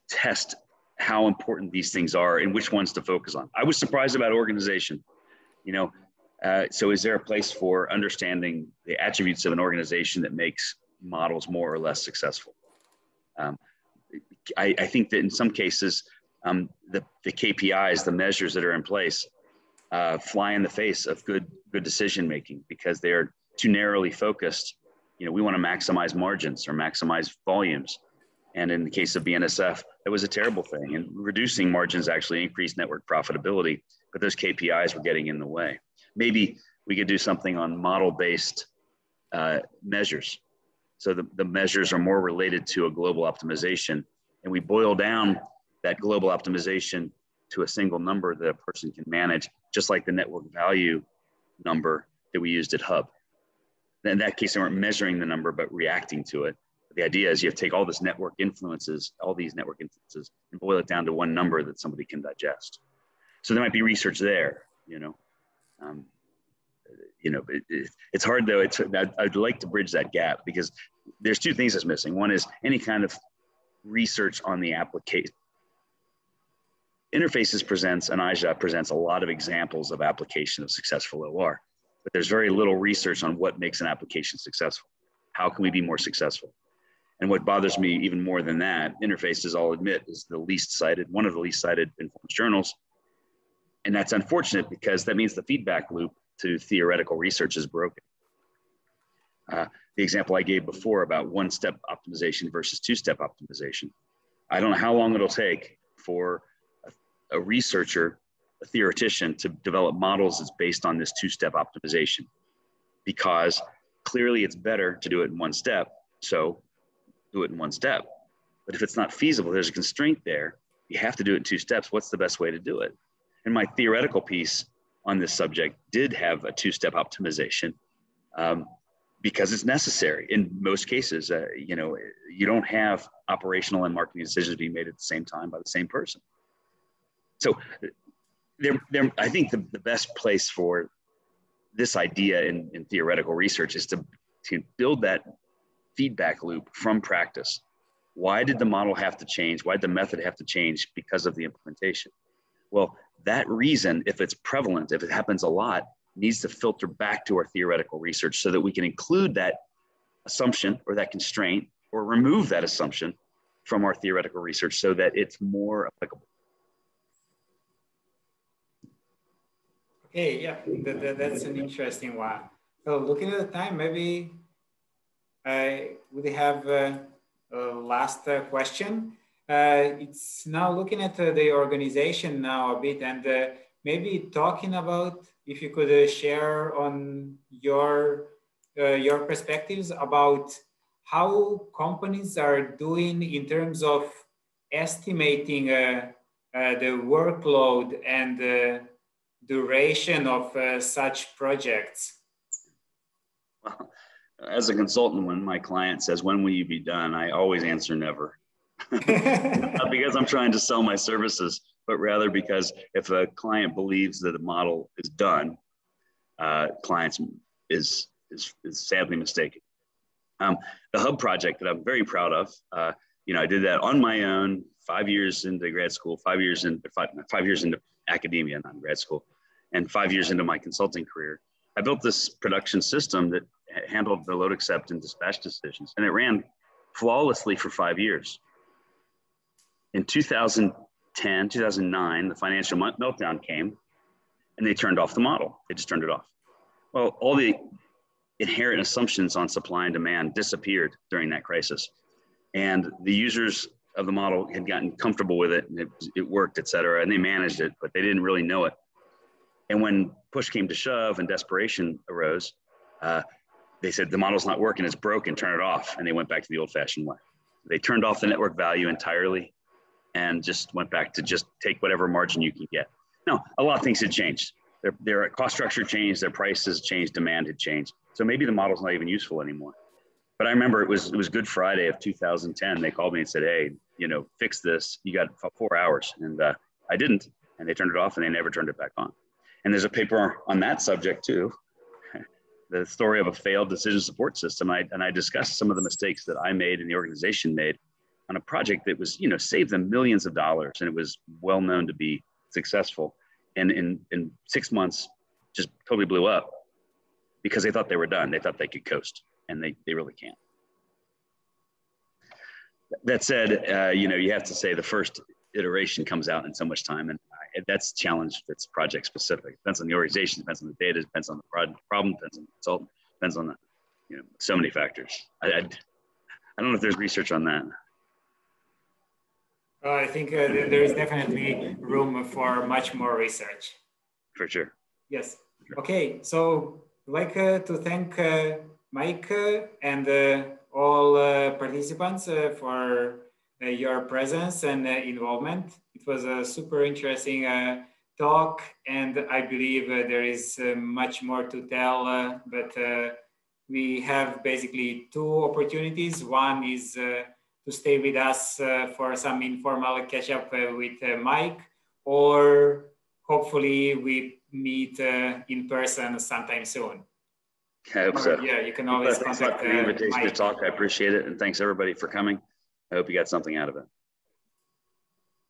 test how important these things are and which ones to focus on. I was surprised about organization, you know. So is there a place for understanding the attributes of an organization that makes models more or less successful? I think that in some cases, the KPIs, the measures that are in place, fly in the face of good decision making because they are too narrowly focused. We want to maximize margins or maximize volumes. And in the case of Bnsf, that was a terrible thing. And reducing margins actually increased network profitability, but those KPIs were getting in the way. Maybe we could do something on model-based measures. So the measures are more related to a global optimization. And we boil down that global optimization to a single number that a person can manage, just like the network value number that we used at Hub. In that case, they weren't measuring the number, but reacting to it. The idea is you have to take all these network influences, and boil it down to one number that somebody can digest. So there might be research there, it's hard though. I'd like to bridge that gap because there's two things that's missing. One is any kind of research on the application. Interfaces presents, and IJA presents a lot of examples of application of successful OR, but there's very little research on what makes an application successful. How can we be more successful? And what bothers me even more than that, Interfaces, I'll admit, is one of the least cited informed journals. And that's unfortunate because that means the feedback loop to theoretical research is broken. The example I gave before about one-step optimization versus two-step optimization. I don't know how long it'll take for a researcher, a theoretician, to develop models that's based on this two-step optimization, because clearly it's better to do it in one step. So do it in one step. But if it's not feasible, there's a constraint there. You have to do it in two steps. What's the best way to do it? And my theoretical piece on this subject did have a two-step optimization because it's necessary. In most cases, you don't have operational and marketing decisions being made at the same time by the same person. So I think the best place for this idea in theoretical research is to build that feedback loop from practice. Why did the model have to change? Why did the method have to change? Because of the implementation. Well, that reason, if it's prevalent, if it happens a lot, needs to filter back to our theoretical research so that we can include that assumption or that constraint or remove that assumption from our theoretical research so that it's more applicable. Okay, yeah, that's an interesting one. So looking at the time, maybe we have a last question. It's now looking at the organization now a bit, and maybe talking about if you could share on your perspectives about how companies are doing in terms of estimating the workload and the duration of such projects. Well, as a consultant, when my client says, "When will you be done?" I always answer never. Not because I'm trying to sell my services, but rather because if a client believes that a model is done, clients is sadly mistaken. The Hub project that I'm very proud of, I did that on my own, 5 years into grad school, 5 years into academia, not grad school, and 5 years into my consulting career. I built this production system that handled the load accept and dispatch decisions, and it ran flawlessly for 5 years. In 2010, 2009, the financial meltdown came and they turned off the model. They just turned it off. Well, all the inherent assumptions on supply and demand disappeared during that crisis. And the users of the model had gotten comfortable with it, and it worked, et cetera, and they managed it, but they didn't really know it. And when push came to shove and desperation arose, they said, the model's not working, it's broken, turn it off. And they went back to the old fashioned way. They turned off the network value entirely and just went back to just take whatever margin you can get. Now, a lot of things had changed. Their cost structure changed, their prices changed, demand had changed. So maybe the model's not even useful anymore. But I remember it was Good Friday of 2010. They called me and said, "Hey, fix this. You got 4 hours." And I didn't. And they turned it off and they never turned it back on. And there's a paper on that subject too, the story of a failed decision support system. And I discussed some of the mistakes that I made and the organization made on a project that was, saved them millions of dollars. And it was well known to be successful. And in 6 months, just totally blew up because they thought they were done. They thought they could coast, and they really can't. That said, you have to say the first iteration comes out in so much time. And that's challenge that's project specific. Depends on the organization, depends on the data, depends on the problem, depends on the consultant, depends on the, so many factors. I don't know if there's research on that. I think there is definitely room for much more research. For sure. Yes. Okay. So I'd like to thank Mike and all participants for your presence and involvement. It was a super interesting talk, and I believe there is much more to tell, but we have basically two opportunities. One is to stay with us for some informal catch up with Mike, or hopefully we meet in person sometime soon. I hope so. Yeah, you can always Thanks contact for the invitation Mike. to talk. I appreciate it. And thanks everybody for coming. I hope you got something out of it.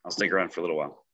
I'll stick around for a little while.